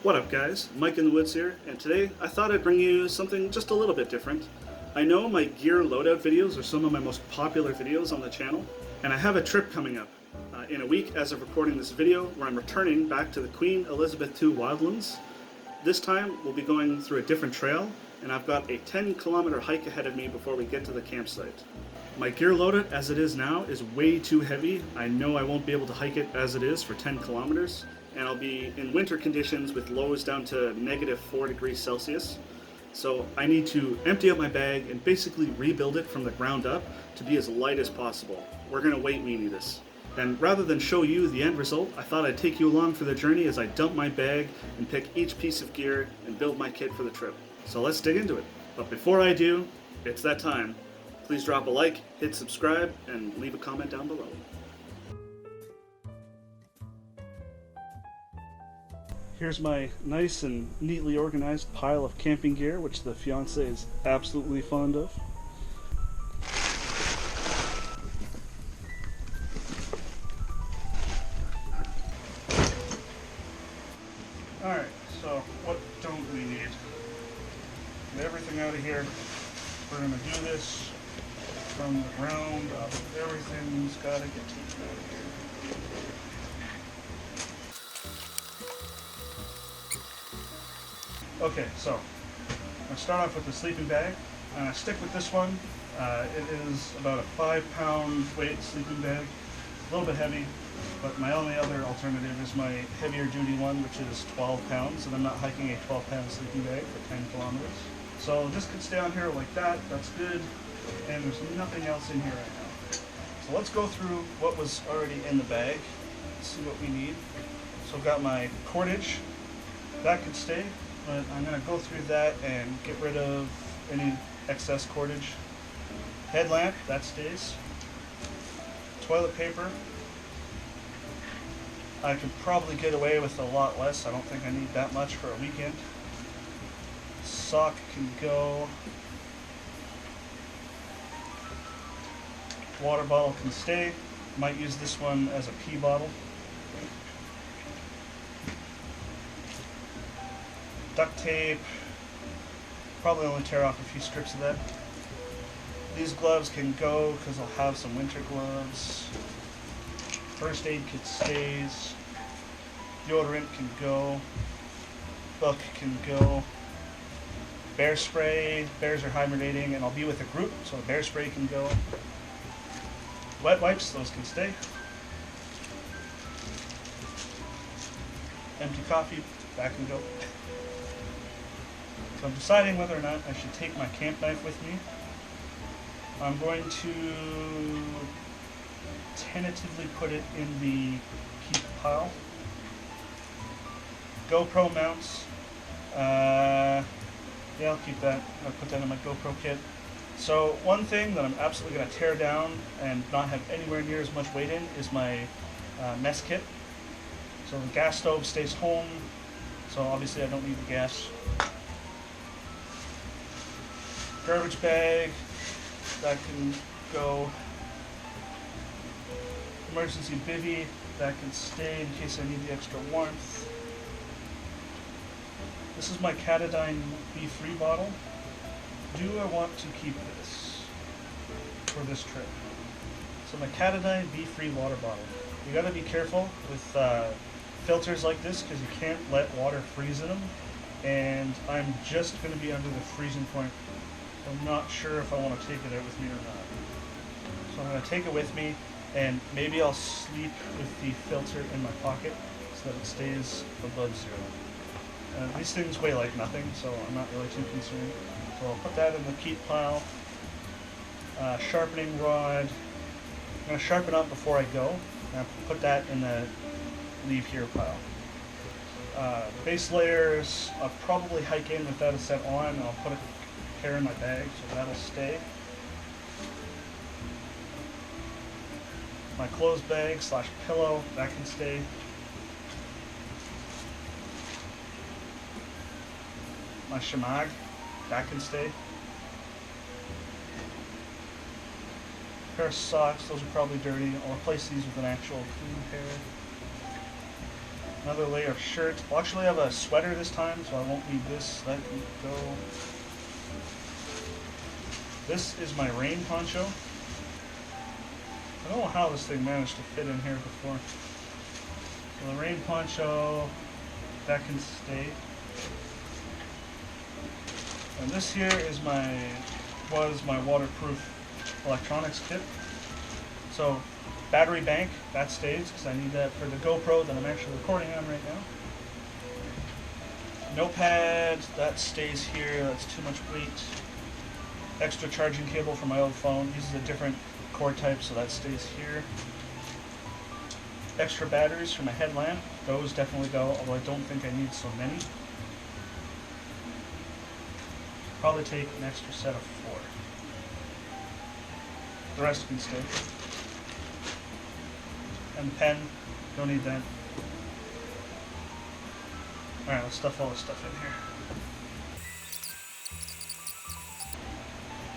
What up guys, Mike in the Woods here, and today I thought I'd bring you something just a little bit different. I know my gear loadout videos are some of my most popular videos on the channel, and I have a trip coming up in a week as of recording this video where I'm returning back to the Queen Elizabeth II wildlands. This time we'll be going through a different trail, and I've got a 10-kilometer hike ahead of me before we get to the campsite. My gear loadout as it is now is way too heavy. I know I won't be able to hike it as it is for 10 kilometers. And I'll be in winter conditions with lows down to -4 degrees Celsius. So I need to empty out my bag and basically rebuild it from the ground up to be as light as possible. We're gonna weight weenie this. And rather than show you the end result, I thought I'd take you along for the journey as I dump my bag and pick each piece of gear and build my kit for the trip. So let's dig into it. But before I do, it's that time. Please drop a like, hit subscribe, and leave a comment down below. Here's my nice and neatly organized pile of camping gear, which the fiance is absolutely fond of. Alright, so what don't we need? Get everything out of here. We're going to do this from the ground up. Everything's got to get taken out of here. Okay, so I'm going to start off with the sleeping bag. I'm going to stick with this one. It is about a 5-pound weight sleeping bag. A little bit heavy, but my only other alternative is my heavier duty one, which is 12 pounds, and I'm not hiking a 12-pound sleeping bag for 10 kilometers. So this could stay on here like that, that's good, and there's nothing else in here right now. So let's go through what was already in the bag, see what we need. So I've got my cordage, that could stay. But I'm going to go through that and get rid of any excess cordage. Headlamp, that stays. Toilet paper. I could probably get away with a lot less. I don't think I need that much for a weekend. Sock can go. Water bottle can stay. Might use this one as a pee bottle. Duct tape, probably only tear off a few strips of that. These gloves can go because I'll have some winter gloves. First aid kit stays. Deodorant can go. Book can go. Bear spray, bears are hibernating and I'll be with a group, so the bear spray can go. Wet wipes, those can stay. Empty coffee, that can go. So I'm deciding whether or not I should take my camp knife with me. I'm going to tentatively put it in the keep pile. GoPro mounts. Yeah, I'll keep that. I'll put that in my GoPro kit. So one thing that I'm absolutely going to tear down and not have anywhere near as much weight in is my mess kit. So the gas stove stays home. So obviously I don't need the gas. Garbage bag, that can go. Emergency bivvy, that can stay in case I need the extra warmth. This is my Katadyn BeFree bottle. Do I want to keep this for this trip? So my Katadyn BeFree water bottle. You gotta be careful with filters like this because you can't let water freeze in them. And I'm just gonna be under the freezing point. I'm not sure if I want to take it out with me or not. So I'm going to take it with me, and maybe I'll sleep with the filter in my pocket so that it stays above zero. These things weigh like nothing, so I'm not really too concerned. So I'll put that in the keep pile. Sharpening rod. I'm going to sharpen up before I go, and I'll put that in the leave here pile. Base layers, I'll probably hike in without a set on. I'll put a pair in my bag, so that'll stay. My clothes bag / pillow, that can stay. My shamag, that can stay. Pair of socks, those are probably dirty. I'll replace these with an actual clean pair. Another layer of shirt. I'll actually have a sweater this time, so I won't need this. Let me go. This is my rain poncho. I don't know how this thing managed to fit in here before. So the rain poncho, that can stay. And this here is was my waterproof electronics kit. So battery bank, that stays because I need that for the GoPro that I'm actually recording on right now. Notepad, that stays here, that's too much weight. Extra charging cable for my old phone, uses a different cord type, so that stays here. Extra batteries for my headlamp, those definitely go, although I don't think I need so many. Probably take an extra set of 4. The rest can stay. And the pen, don't need that. Alright, let's stuff all this stuff in here.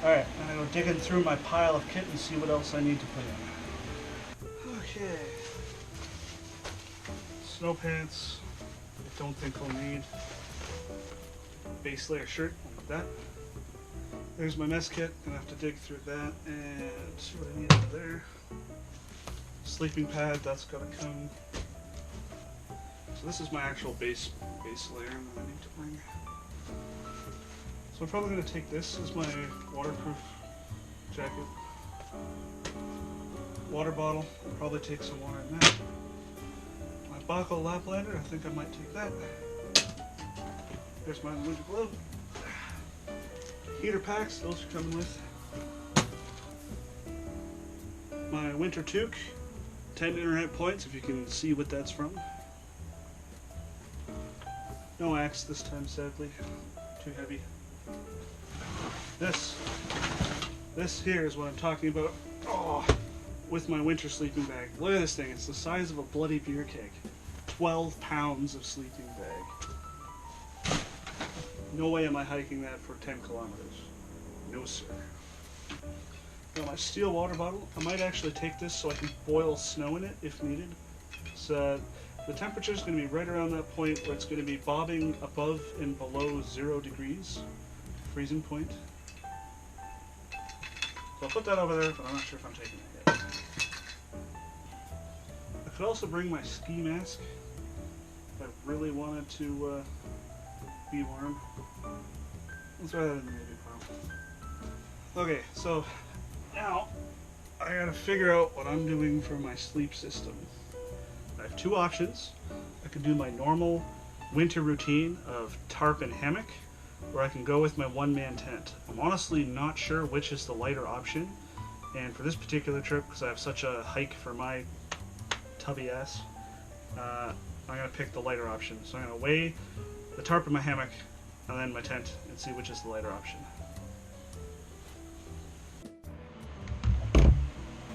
Alright, I'm going to go digging through my pile of kit and see what else I need to put in. Okay. Snow pants, I don't think I'll need. Base layer shirt, like that. There's my mess kit, gonna have to dig through that and see what I need over there. Sleeping pad, that's gotta come. So this is my actual base layer that I need to bring. So I'm probably gonna take this as my waterproof jacket. Water bottle, I'll probably take some water in that. My Bahco Laplander, I think I might take that. There's my winter glove. Heater packs, those are coming with. My winter toque, 10 internet points if you can see what that's from. No axe this time, sadly. Too heavy. This here is what I'm talking about. Oh, with my winter sleeping bag. Look at this thing, it's the size of a bloody beer keg. 12 pounds of sleeping bag. No way am I hiking that for 10 kilometers. No sir. Got my steel water bottle. I might actually take this so I can boil snow in it if needed. So the temperature is going to be right around that point where it's going to be bobbing above and below 0 degrees, freezing point. So I'll put that over there, but I'm not sure if I'm taking it yet. I could also bring my ski mask if I really wanted to be warm. Let's throw that in the maybe pile. Okay, so now I gotta figure out what I'm doing for my sleep system. I have 2 options. I could do my normal winter routine of tarp and hammock, or I can go with my one-man tent. I'm honestly not sure which is the lighter option, and for this particular trip, because I have such a hike for my tubby ass, I'm gonna pick the lighter option. So I'm gonna weigh the tarp in my hammock and then my tent and see which is the lighter option.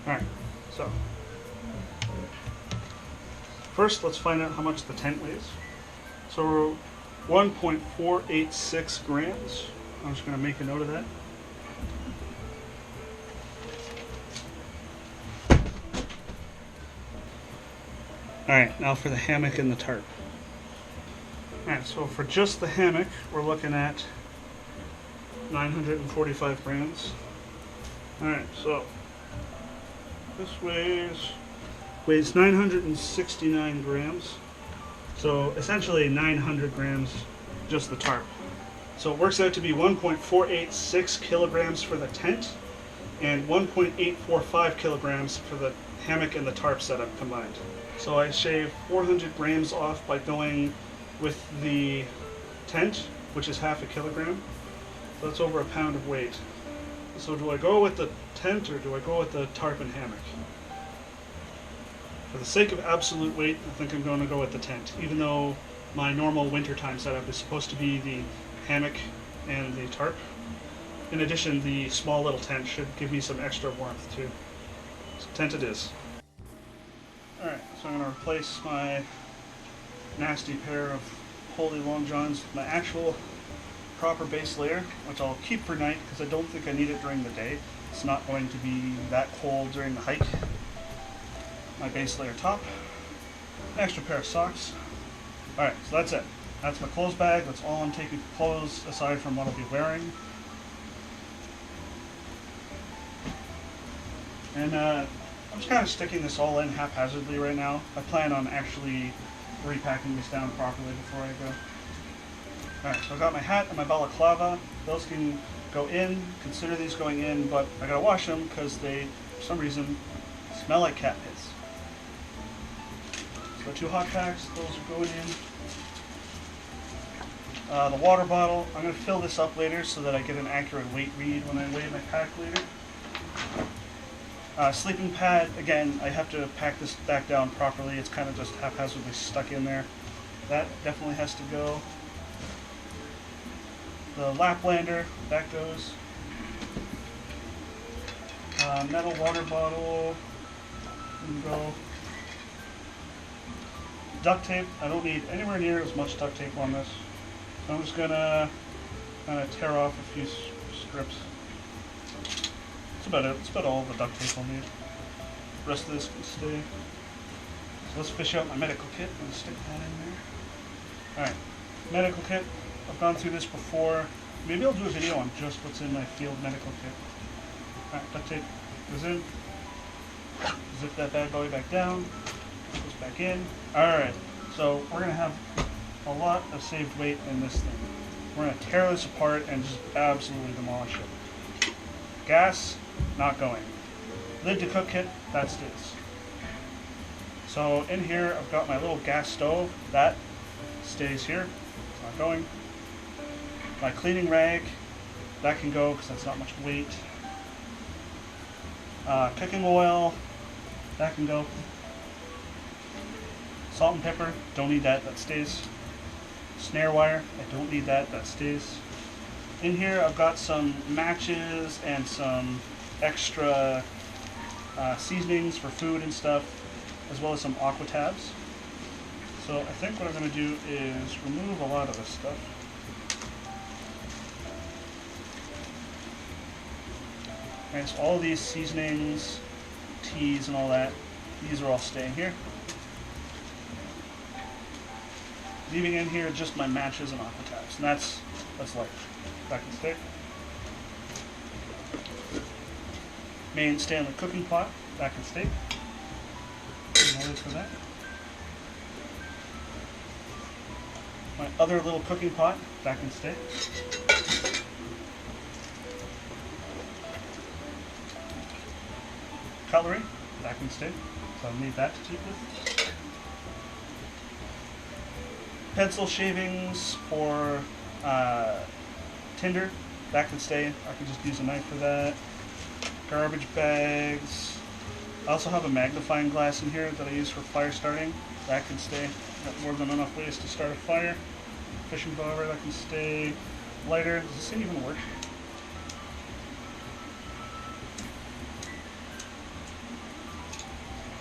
Alright, so first let's find out how much the tent weighs. So 1.486 grams. I'm just going to make a note of that. Alright, now for the hammock and the tarp. Alright, so for just the hammock, we're looking at 945 grams. Alright, so this weighs 969 grams. So essentially 900 grams, just the tarp. So it works out to be 1.486 kilograms for the tent and 1.845 kilograms for the hammock and the tarp setup combined. So I shave 400 grams off by going with the tent, which is half a kilogram. So that's over a pound of weight. So do I go with the tent or do I go with the tarp and hammock? For the sake of absolute weight, I think I'm going to go with the tent, even though my normal wintertime setup is supposed to be the hammock and the tarp. In addition, the small little tent should give me some extra warmth too. So tent it is. Alright, so I'm going to replace my nasty pair of Holy Long Johns with my actual proper base layer, which I'll keep for night because I don't think I need it during the day. It's not going to be that cold during the hike. My base layer top, an extra pair of socks, Alright, so that's it. That's my clothes bag. That's all I'm taking for clothes aside from what I'll be wearing. And I'm just kind of sticking this all in haphazardly right now. I plan on actually repacking this down properly before I go. Alright, so I got my hat and my balaclava. Those can go in. Consider these going in, but I gotta wash them because they, for some reason, smell like cat piss. So 2 hot packs, those are going in. The water bottle, I'm going to fill this up later so that I get an accurate weight read when I weigh my pack later. Sleeping pad, again, I have to pack this back down properly. It's kind of just haphazardly stuck in there. That definitely has to go. The Laplander, that goes. Metal water bottle, can go. Duct tape, I don't need anywhere near as much duct tape on this. So I'm just gonna kind of tear off a few strips. That's about it. That's about all the duct tape I'll need. The rest of this can stay. So let's fish out my medical kit and stick that in there. Alright, medical kit. I've gone through this before. Maybe I'll do a video on just what's in my field medical kit. Alright, duct tape goes in. Zip that bad boy back down. Goes back in. Alright, so we're going to have a lot of saved weight in this thing. We're going to tear this apart and just absolutely demolish it. Gas, not going. Lid to cook kit, that stays. So in here I've got my little gas stove, that stays here, it's not going. My cleaning rag, that can go because that's not much weight. Cooking oil, that can go. Salt and pepper, don't need that, that stays. Snare wire, I don't need that, that stays. In here I've got some matches and some extra seasonings for food and stuff, as well as some aqua tabs. So I think what I'm going to do is remove a lot of this stuff. Alright, so all these seasonings, teas and all that, these are all staying here. Leaving in here just my matches and aqua tabs, and that's light. That can stay. Main Stanley cooking pot, that can stay. No worries for that. My other little cooking pot, that can stay. Cutlery, that can stay. So I'll need that to keep with. Pencil shavings for tinder, that can stay. I can just use a knife for that. Garbage bags. I also have a magnifying glass in here that I use for fire starting. That can stay. Got more than enough ways to start a fire. Fishing bobber, that can stay. Lighter, does this thing even work?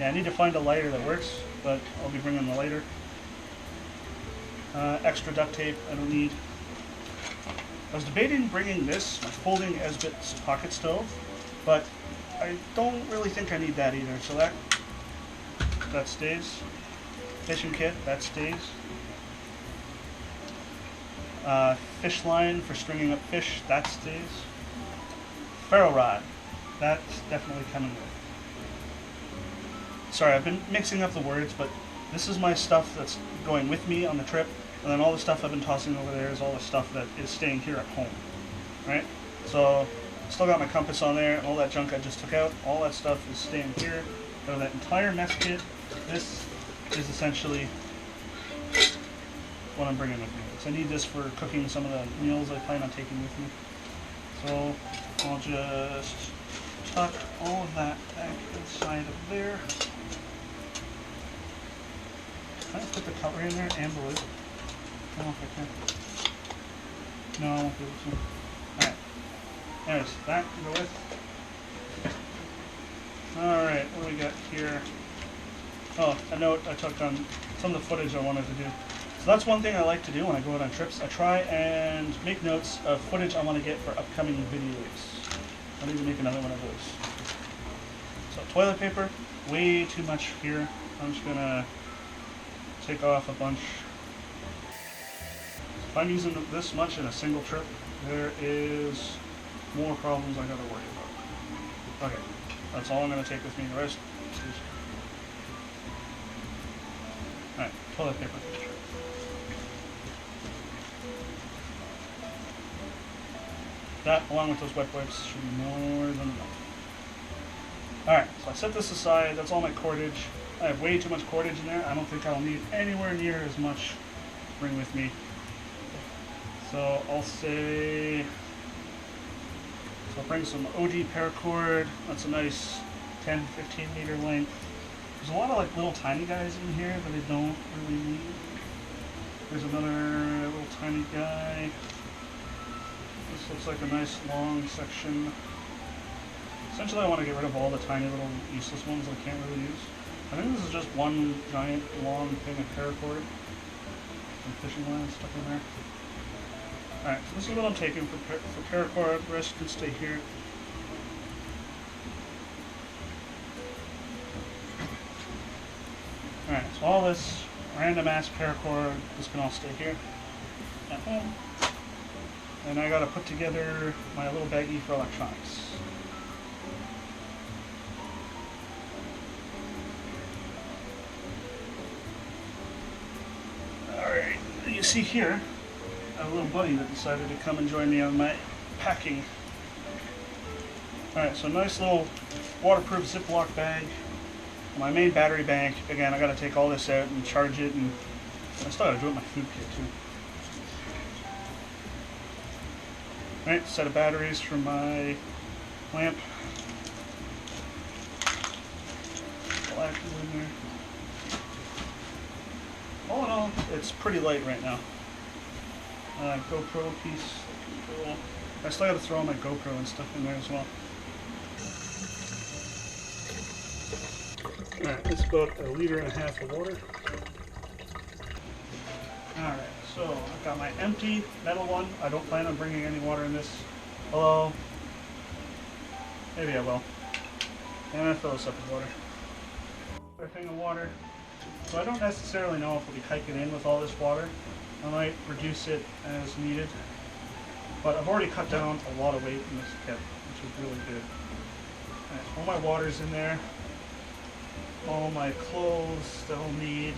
Yeah, I need to find a lighter that works, but I'll be bringing the lighter. Extra duct tape, I don't need. I was debating bringing this, my folding Esbit's pocket stove, but I don't really think I need that either, so that stays. Fishing kit, that stays. Fish line for stringing up fish, that stays. Ferro rod, that's definitely coming with. Sorry, I've been mixing up the words, but this is my stuff that's going with me on the trip, and then all the stuff I've been tossing over there is all the stuff that is staying here at home. Right? So, still got my compass on there, and all that junk I just took out, all that stuff is staying here. Got that entire mess kit. This is essentially what I'm bringing with me. So I need this for cooking some of the meals I plan on taking with me. So, I'll just tuck all of that back inside of there. Can I put the cutlery in there and the lid? I don't know if I can. No, I won't be able to. Alright. Anyways, that can go with. Alright, what do we got here? Oh, a note I took on some of the footage I wanted to do. So that's one thing I like to do when I go out on trips. I try and make notes of footage I want to get for upcoming videos. I need to make another one of those. So toilet paper, way too much here. I'm just gonna take off a bunch If I'm using this much in a single trip, there is more problems I gotta worry about. Okay, that's all I'm gonna take with me. The rest is... Alright, toilet paper for the trip. That, along with those wet wipes, should be more than enough. Alright, so I set this aside. That's all my cordage. I have way too much cordage in there. I don't think I'll need anywhere near as much to bring with me. So I'll say... So I'll bring some OG paracord. That's a nice 10-15 meter length. There's a lot of like little tiny guys in here that I don't really need. There's another little tiny guy. This looks like a nice long section. Essentially I want to get rid of all the tiny little useless ones I can't really use. I think this is just one giant long thing of paracord. Some fishing lines stuck in there. Alright, so this is what I'm taking for paracord. The rest can stay here. Alright, so all this random ass paracord, this can all stay here at home. And I gotta put together my little baggie for electronics. Alright, you see here, I have a little buddy that decided to come and join me on my packing. Alright, so nice little waterproof Ziploc bag. My main battery bank. Again, I gotta take all this out and charge it, and I still gotta do it with my food kit too. Alright, set of batteries for my lamp. Black is in there. All in all, it's pretty light right now. GoPro piece. Cool. I still gotta throw all my GoPro and stuff in there as well. Alright, it's about 1.5 liters of water. Alright, so I've got my empty metal one. I don't plan on bringing any water in this. Although, maybe I will. And I fill this up with water. Another thing of water. So I don't necessarily know if we'll be hiking in with all this water. I might reduce it as needed. But I've already cut down a lot of weight in this kit, which is really good. Alright, so all my water's in there. All my clothes that I'll need.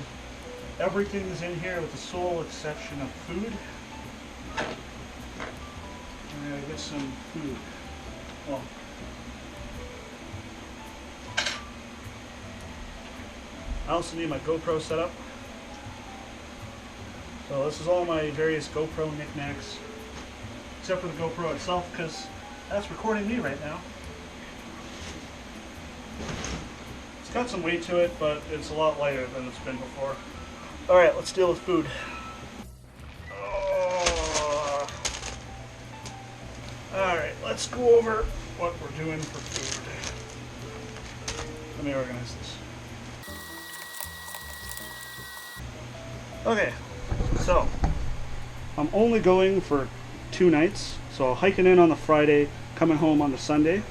Everything is in here with the sole exception of food. I'm gonna get some food. Well, I also need my GoPro set up. So this is all my various GoPro knickknacks, except for the GoPro itself, because that's recording me right now. It's got some weight to it, but it's a lot lighter than it's been before. Alright, let's deal with food. Alright, let's go over what we're doing for food. Let me organize this. Okay, so I'm only going for 2 nights. So hiking in on the Friday, coming home on the Sunday.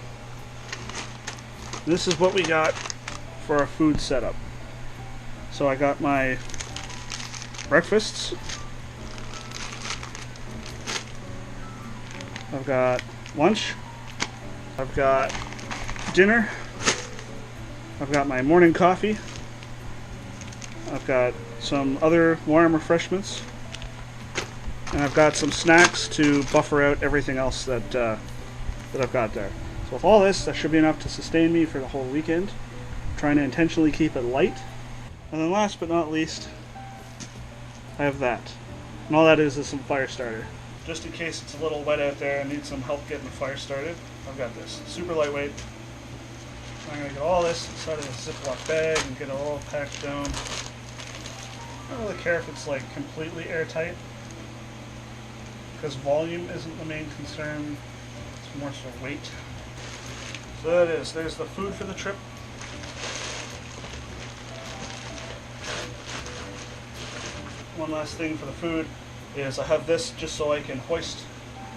This is what we got for our food setup. So I got my breakfasts. I've got lunch. I've got dinner. I've got my morning coffee. I've got some other warm refreshments. And I've got some snacks to buffer out everything else that I've got there. So with all this, that should be enough to sustain me for the whole weekend. I'm trying to intentionally keep it light. And then last but not least, I have that. And all that is some fire starter. Just in case it's a little wet out there and need some help getting the fire started, I've got this. Super lightweight. I'm going to get all this inside of a Ziploc bag and get it all packed down. I don't really care if it's like completely airtight, because volume isn't the main concern, it's more so weight. So that is, there's the food for the trip. One last thing for the food is I have this just so I can hoist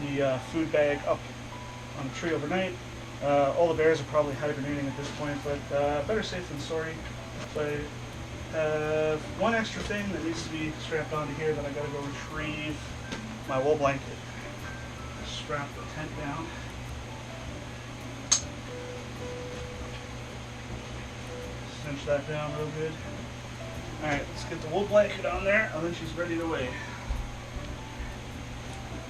the food bag up on the tree overnight. All the bears are probably hibernating at this point, but better safe than sorry. So I have one extra thing that needs to be strapped onto here that I gotta go retrieve. my wool blanket. Strap the tent down. Cinch that down real good. Alright, let's get the wool blanket on there, and then she's ready to weigh.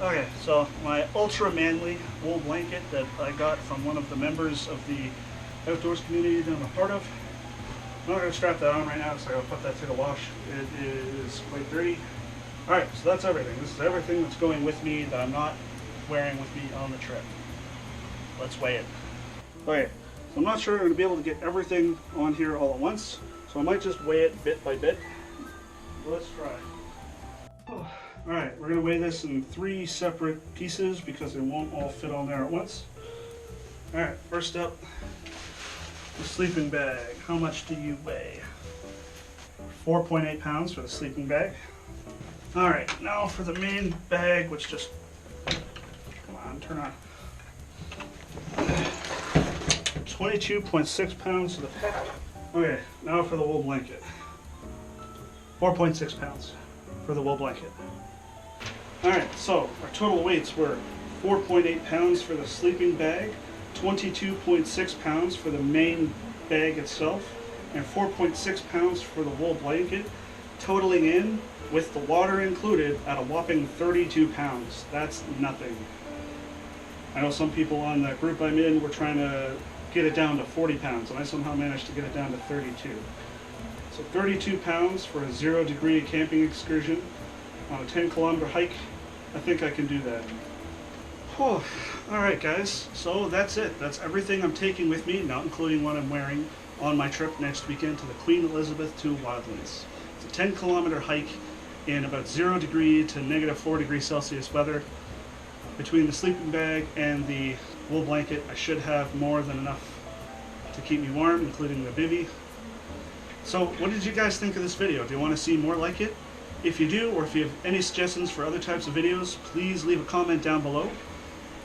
Okay, so my ultra manly wool blanket that I got from one of the members of the outdoors community that I'm a part of. I'm not going to strap that on right now, so I'm going to put that through the wash. It is quite dirty. Alright, so that's everything. This is everything that's going with me that I'm not wearing with me on the trip. Let's weigh it. Okay, so I'm not sure I'm going to be able to get everything on here all at once, so I might just weigh it bit by bit. Let's try. Alright, we're going to weigh this in 3 separate pieces because they won't all fit on there at once. Alright, first up, the sleeping bag. How much do you weigh? 4.8 pounds for the sleeping bag. Alright, now for the main bag, which just, come on, turn on. 22.6 pounds for the pack. Okay, now for the wool blanket. 4.6 pounds for the wool blanket. Alright, so our total weights were 4.8 pounds for the sleeping bag, 22.6 pounds for the main bag itself, and 4.6 pounds for the wool blanket, totaling in, with the water included, at a whopping 32 pounds. That's nothing. I know some people on the group I'm in were trying to get it down to 40 pounds, and I somehow managed to get it down to 32. So 32 pounds for a 0-degree camping excursion on a 10-kilometer hike. I think I can do that. Oh, alright guys, so that's it. That's everything I'm taking with me, not including what I'm wearing on my trip next weekend to the Queen Elizabeth II Wildlands. It's a 10-kilometer hike in about 0-degree to -4°C weather. Between the sleeping bag and the wool blanket, I should have more than enough to keep me warm, including the bivvy. So what did you guys think of this video? Do you want to see more like it? If you do, or if you have any suggestions for other types of videos, please leave a comment down below.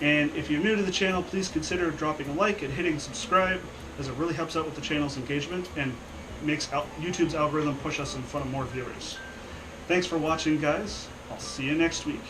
And if you're new to the channel, please consider dropping a like and hitting subscribe, as it really helps out with the channel's engagement and makes YouTube's algorithm push us in front of more viewers. Thanks for watching, guys. I'll see you next week.